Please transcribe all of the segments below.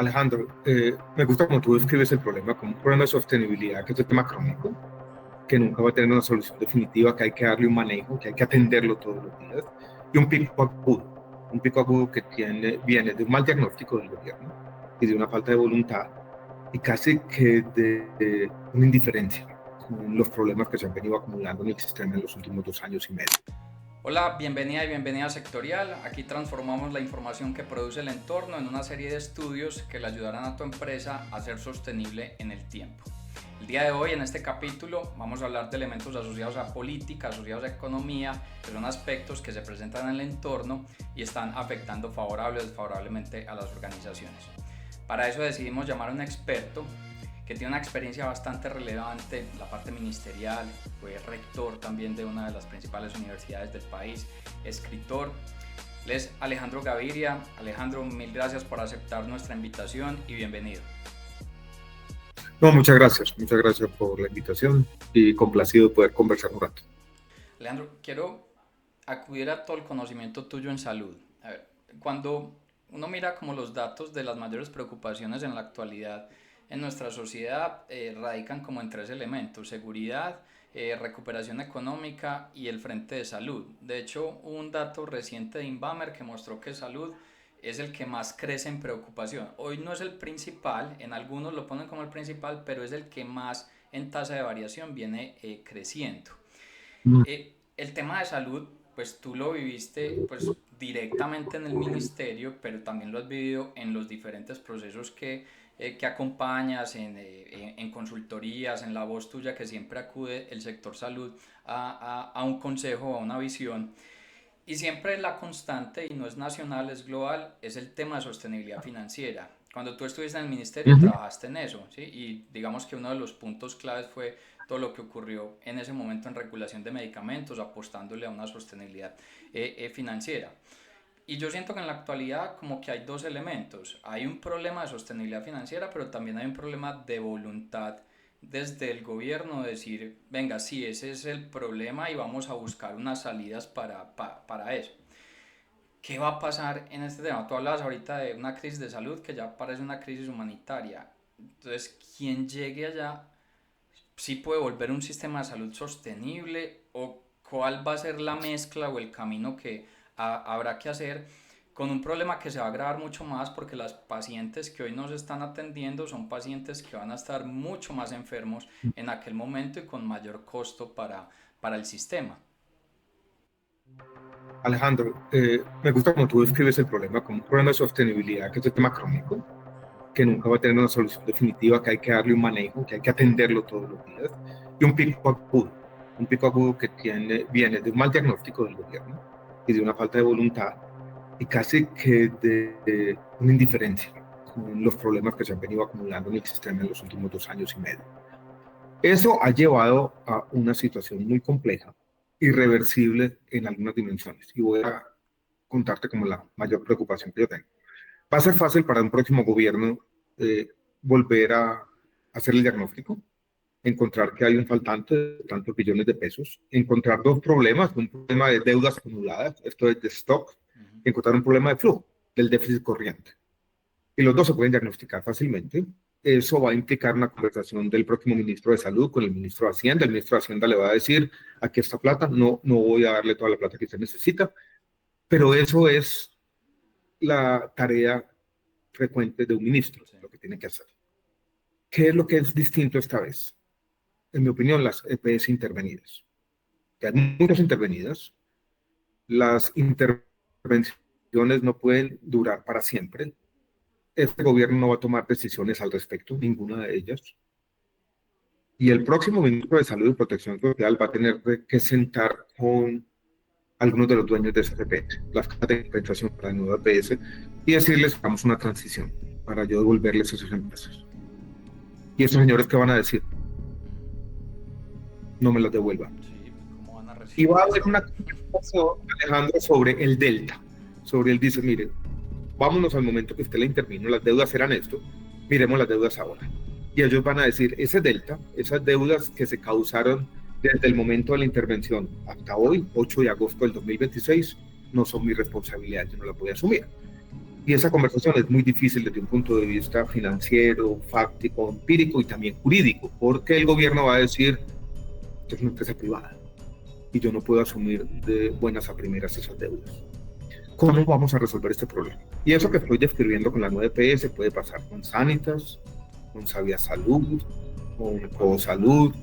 Alejandro, me gusta como tú describes el problema como un problema de sostenibilidad, que es un tema crónico, que nunca va a tener una solución definitiva, que hay que darle un manejo, que hay que atenderlo todos los días, y un pico agudo que viene de un mal diagnóstico del gobierno y de una falta de voluntad y casi que de una indiferencia con los problemas que se han venido acumulando en el sistema en los últimos 2 años y medio. Hola, bienvenida y bienvenida a Sectorial. Aquí transformamos la información que produce el entorno en una serie de estudios que le ayudarán a tu empresa a ser sostenible en el tiempo. El día de hoy, en este capítulo, vamos a hablar de elementos asociados a política, asociados a economía, que son aspectos que se presentan en el entorno y están afectando favorable o desfavorablemente a las organizaciones. Para eso decidimos llamar a un experto que tiene una experiencia bastante relevante en la parte ministerial, fue rector también de una de las principales universidades del país, escritor. Él es Alejandro Gaviria. Alejandro, mil gracias por aceptar nuestra invitación y bienvenido. No, muchas gracias por la invitación y complacido de poder conversar un rato. Alejandro, quiero acudir a todo el conocimiento tuyo en salud. A ver, cuando uno mira como los datos de las mayores preocupaciones en la actualidad en nuestra sociedad radican como en 3 elementos: seguridad, recuperación económica y el frente de salud. De hecho, un dato reciente de Inbamer que mostró que salud es el que más crece en preocupación. Hoy no es el principal, en algunos lo ponen como el principal, pero es el que más en tasa de variación viene creciendo. El tema de salud, pues tú lo viviste pues directamente en el ministerio, pero también lo has vivido en los diferentes procesos que acompañas en consultorías, en la voz tuya que siempre acude el sector salud a un consejo, a una visión. Y siempre la constante, y no es nacional, es global, es el tema de sostenibilidad financiera. Cuando tú estuviste en el ministerio, trabajaste en eso, ¿sí? Y digamos que uno de los puntos claves fue todo lo que ocurrió en ese momento en regulación de medicamentos, apostándole a una sostenibilidad financiera. Y yo siento que en la actualidad como que hay 2 elementos. Hay un problema de sostenibilidad financiera, pero también hay un problema de voluntad desde el gobierno de decir, venga, sí, ese es el problema y vamos a buscar unas salidas para eso. ¿Qué va a pasar en este tema? Tú hablabas ahorita de una crisis de salud que ya parece una crisis humanitaria. Entonces, quien llegue allá sí puede volver un sistema de salud sostenible, o cuál va a ser la mezcla o el camino que habrá que hacer con un problema que se va a agravar mucho más porque las pacientes que hoy nos están atendiendo son pacientes que van a estar mucho más enfermos en aquel momento y con mayor costo para el sistema. Alejandro, me gusta como tú describes el problema como un problema de sostenibilidad, que es un tema crónico, que nunca va a tener una solución definitiva, que hay que darle un manejo, que hay que atenderlo todos los días, y un pico agudo que viene de un mal diagnóstico del gobierno y de una falta de voluntad y casi que de una indiferencia con los problemas que se han venido acumulando en el sistema en los últimos 2 años y medio. Eso ha llevado a una situación muy compleja, irreversible en algunas dimensiones, y voy a contarte como la mayor preocupación que yo tengo. Va a ser fácil para un próximo gobierno volver a hacer el diagnóstico, encontrar que hay un faltante de tantos billones de pesos, encontrar 2 problemas: un problema de deudas acumuladas, esto es de stock, y encontrar un problema de flujo, del déficit corriente. Y los 2 se pueden diagnosticar fácilmente. Eso va a implicar una conversación del próximo ministro de Salud con el ministro de Hacienda. El ministro de Hacienda le va a decir, aquí está plata, no voy a darle toda la plata que usted necesita, pero eso es la tarea frecuente de un ministro, lo que tiene que hacer. ¿Qué es lo que es distinto esta vez? En mi opinión, las EPS intervenidas. Que hay muchas intervenidas. Las intervenciones no pueden durar para siempre. Este gobierno no va a tomar decisiones al respecto, ninguna de ellas. Y el próximo ministro de Salud y Protección Social va a tener que sentar con algunos de los dueños de esas EPS, las cajas de compensación para la nueva EPS, y decirles que hagamos una transición para yo devolverles esas empresas. ¿Y esos señores qué van a decir? No me las devuelvan. Sí, ¿cómo van a recibir? Y va a haber una conversación, Alejandro, sobre el delta. Sobre él dice, mire, vámonos al momento que usted le intervino, las deudas eran esto, miremos las deudas ahora. Y ellos van a decir, ese delta, esas deudas que se causaron desde el momento de la intervención hasta hoy, 8 de agosto del 2026, no son mi responsabilidad, yo no la voy a asumir. Y esa conversación es muy difícil desde un punto de vista financiero, fáctico, empírico y también jurídico, porque el gobierno va a decir, esto es una empresa privada y yo no puedo asumir de buenas a primeras esas deudas. ¿Cómo vamos a resolver este problema? Y eso que estoy describiendo con la 9PS puede pasar con Sanitas, con Sabia Salud, con Cosalud,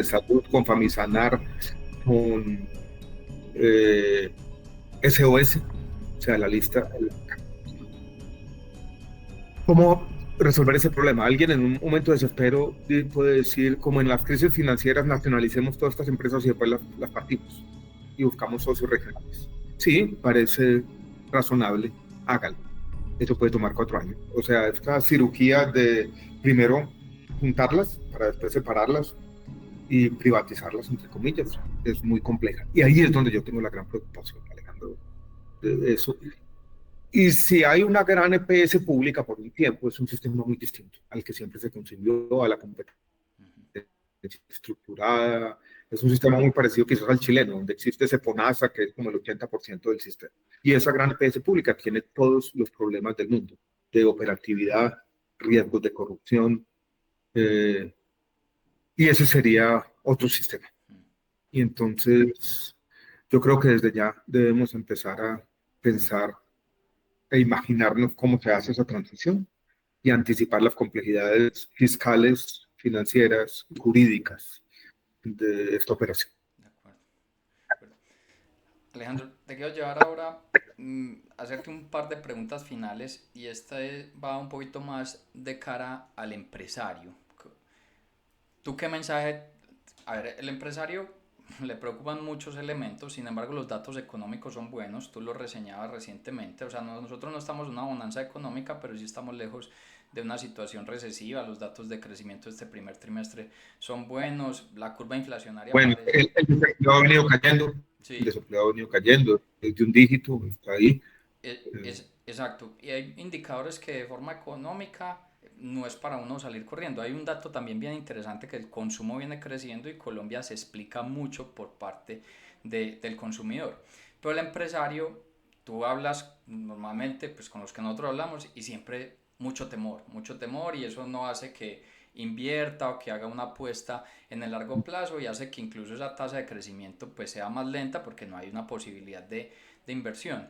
Salud, con Famisanar, con SOS, o sea, la lista. ¿Cómo resolver ese problema? Alguien en un momento de desespero puede decir, como en las crisis financieras, nacionalicemos todas estas empresas y después las partimos y buscamos socios regionales. Sí, parece razonable, hágalo. Eso puede tomar 4 años. O sea, esta cirugía de primero juntarlas para después separarlas y privatizarlas, entre comillas, es muy compleja. Y ahí es donde yo tengo la gran preocupación, Alejandro, de eso. Y si hay una gran EPS pública por un tiempo, es un sistema muy distinto al que siempre se concibió, a la competencia estructurada. Es un sistema muy parecido quizás al chileno, donde existe Seponasa, que es como el 80% del sistema. Y esa gran EPS pública tiene todos los problemas del mundo, de operatividad, riesgos de corrupción, y ese sería otro sistema. Y entonces yo creo que desde ya debemos empezar a pensar e imaginarnos cómo se hace esa transición y anticipar las complejidades fiscales, financieras, jurídicas de esta operación. De acuerdo. Bueno, Alejandro, te quiero llevar ahora a hacerte un par de preguntas finales y va un poquito más de cara al empresario. ¿Tú qué mensaje? A ver, el empresario le preocupan muchos elementos, sin embargo los datos económicos son buenos, tú lo reseñabas recientemente, o sea, nosotros no estamos en una bonanza económica, pero sí estamos lejos de una situación recesiva, los datos de crecimiento de este primer trimestre son buenos, la curva inflacionaria Bueno, parece... el desempleado ha venido cayendo, el Sí, desempleado ha venido cayendo desde un dígito, está ahí. exacto, y hay indicadores que de forma económica no es para uno salir corriendo. Hay un dato también bien interesante que el consumo viene creciendo y Colombia se explica mucho por parte del consumidor. Pero el empresario, tú hablas normalmente pues con los que nosotros hablamos y siempre mucho temor y eso no hace que invierta o que haga una apuesta en el largo plazo y hace que incluso esa tasa de crecimiento pues sea más lenta porque no hay una posibilidad de inversión.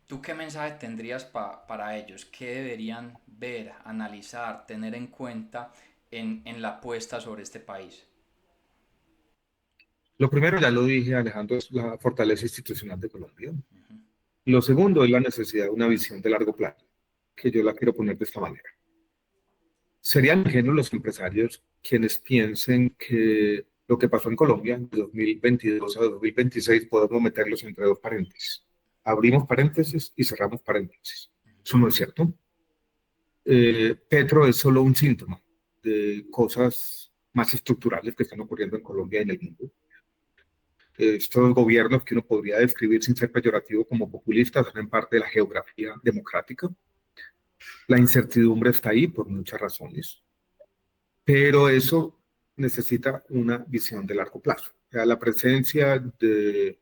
¿Tú qué mensaje tendrías para ellos? ¿Qué deberían ver, analizar, tener en cuenta en la apuesta sobre este país? Lo primero, ya lo dije, Alejandro, es la fortaleza institucional de Colombia. Uh-huh. Lo segundo es la necesidad de una visión de largo plazo, que yo la quiero poner de esta manera. Serían ingenuos los empresarios quienes piensen que lo que pasó en Colombia de 2022 a 2026 podemos meterlos entre dos paréntesis. Abrimos paréntesis y cerramos paréntesis. Eso no es cierto. Petro es solo un síntoma de cosas más estructurales que están ocurriendo en Colombia y en el mundo. Estos gobiernos que uno podría describir sin ser peyorativo como populistas hacen parte de la geografía democrática. La incertidumbre está ahí por muchas razones, pero eso necesita una visión de largo plazo. O sea, la presencia del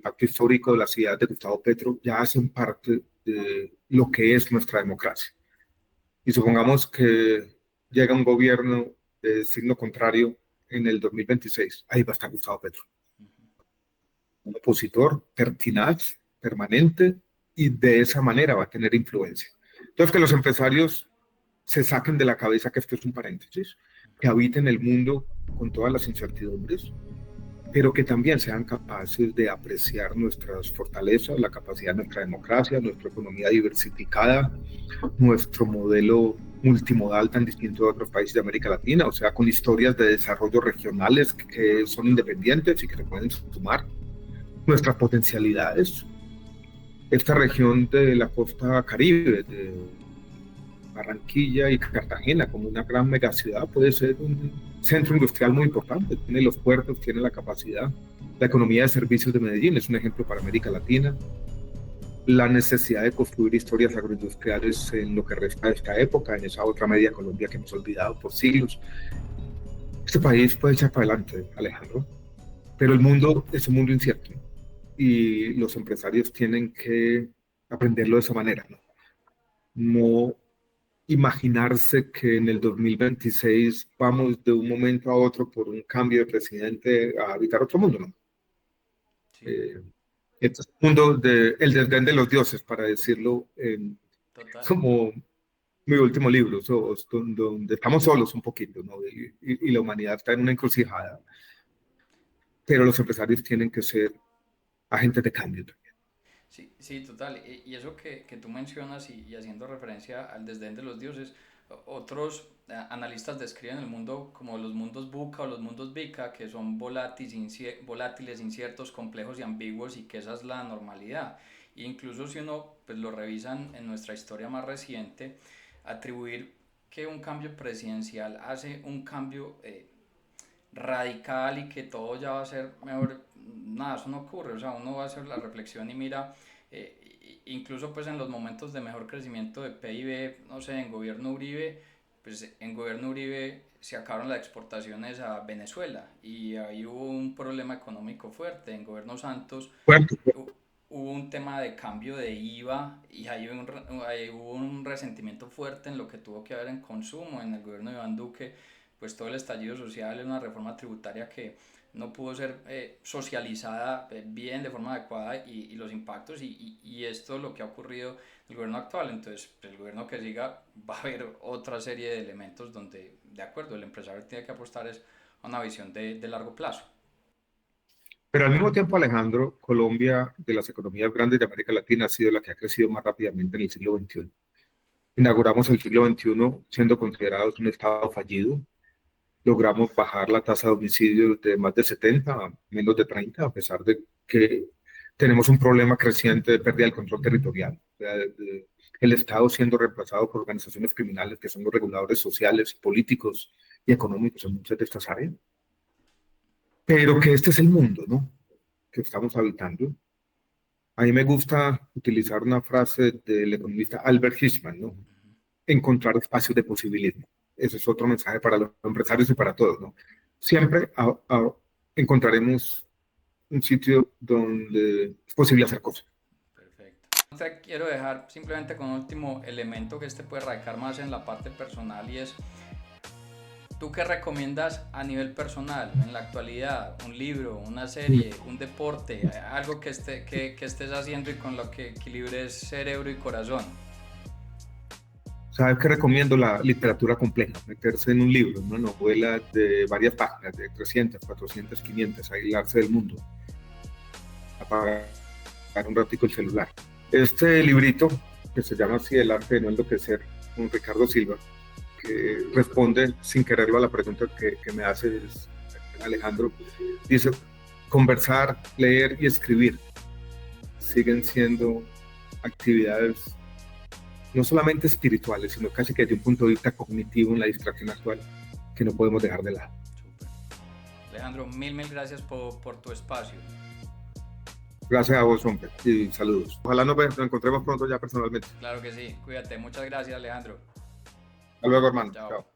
pacto histórico de las ideas de Gustavo Petro ya hacen parte de lo que es nuestra democracia. Y supongamos que llega un gobierno de signo contrario en el 2026, ahí va a estar Gustavo Petro, un opositor pertinaz, permanente, y de esa manera va a tener influencia. Entonces, que los empresarios se saquen de la cabeza que esto es un paréntesis, que habiten el mundo con todas las incertidumbres, pero que también sean capaces de apreciar nuestras fortalezas, la capacidad de nuestra democracia, nuestra economía diversificada, nuestro modelo multimodal tan distinto de otros países de América Latina, o sea, con historias de desarrollo regionales que son independientes y que se pueden sumar, nuestras potencialidades. Esta región de la costa caribe, de Barranquilla y Cartagena, como una gran megaciudad, puede ser un centro industrial muy importante. Tiene los puertos, tiene la capacidad. La economía de servicios de Medellín es un ejemplo para América Latina. La necesidad de construir historias agroindustriales en lo que resta de esta época, en esa otra media Colombia que hemos olvidado por siglos. Este país puede echar para adelante, Alejandro, pero el mundo es un mundo incierto y los empresarios tienen que aprenderlo de esa manera, ¿no? No imaginarse que en el 2026 vamos de un momento a otro por un cambio de presidente a habitar otro mundo, ¿no? Sí, Eh, este es un mundo de el desdén de los dioses, para decirlo total. como mi último libro, donde estamos solos un poquito, ¿no? Y la humanidad está en una encrucijada, pero los empresarios tienen que ser agentes de cambio también. Sí, sí, total. Y eso que tú mencionas y haciendo referencia al desdén de los dioses, otros analistas describen el mundo como los mundos VUCA o los mundos VICA, que son volátiles, inciertos, complejos y ambiguos, y que esa es la normalidad. E incluso si uno pues, lo revisa en nuestra historia más reciente, atribuir que un cambio presidencial hace un cambio radical y que todo ya va a ser mejor, nada, eso no ocurre. O sea, uno va a hacer la reflexión y mira, incluso pues en los momentos de mejor crecimiento de PIB, no sé, en gobierno Uribe, pues en gobierno Uribe se acabaron las exportaciones a Venezuela y ahí hubo un problema económico fuerte. En gobierno Santos Fuerte, fuerte. hubo un tema de cambio de IVA y ahí hubo un resentimiento fuerte en lo que tuvo que haber en consumo. En el gobierno de Iván Duque, pues todo el estallido social, una reforma tributaria que no pudo ser socializada bien de forma adecuada y los impactos y esto es lo que ha ocurrido en el gobierno actual. Entonces el gobierno que siga va a haber otra serie de elementos donde, de acuerdo, el empresario tiene que apostar es a una visión de largo plazo. Pero al mismo tiempo, Alejandro, Colombia, de las economías grandes de América Latina, ha sido la que ha crecido más rápidamente en el siglo XXI. Inauguramos el siglo XXI siendo considerados un estado fallido. Logramos bajar la tasa de homicidios de más de 70 a menos de 30, a pesar de que tenemos un problema creciente de pérdida del control territorial. O sea, el Estado siendo reemplazado por organizaciones criminales que son los reguladores sociales, políticos y económicos en muchas de estas áreas. Pero que este es el mundo, ¿no? Que estamos habitando. A mí me gusta utilizar una frase del economista Albert Hirschman, ¿no? Encontrar espacios de posibilismo. Ese es otro mensaje para los empresarios y para todos, ¿no? Siempre encontraremos un sitio donde es posible hacer cosas. Perfecto. Te quiero dejar simplemente con un último elemento que este puede radicar más en la parte personal y es, ¿tú qué recomiendas a nivel personal en la actualidad? ¿Un libro, una serie, un deporte, algo que estés haciendo y con lo que equilibres cerebro y corazón? ¿Sabes qué recomiendo? La literatura compleja, meterse en un libro, una novela de varias páginas, de 300, 400, 500, aislarse del mundo, apagar un ratico el celular. Este librito, que se llama así, El arte de no enloquecer, con Ricardo Silva, que responde sin quererlo a la pregunta que me hace Alejandro, dice, conversar, leer y escribir siguen siendo actividades no solamente espirituales, sino casi que desde un punto de vista cognitivo en la distracción actual, que no podemos dejar de lado. Súper. Alejandro, mil gracias por tu espacio. Gracias a vos, hombre, y saludos. Ojalá nos encontremos pronto ya personalmente. Claro que sí, cuídate. Muchas gracias, Alejandro. Hasta luego, hermano. Chao. Chao.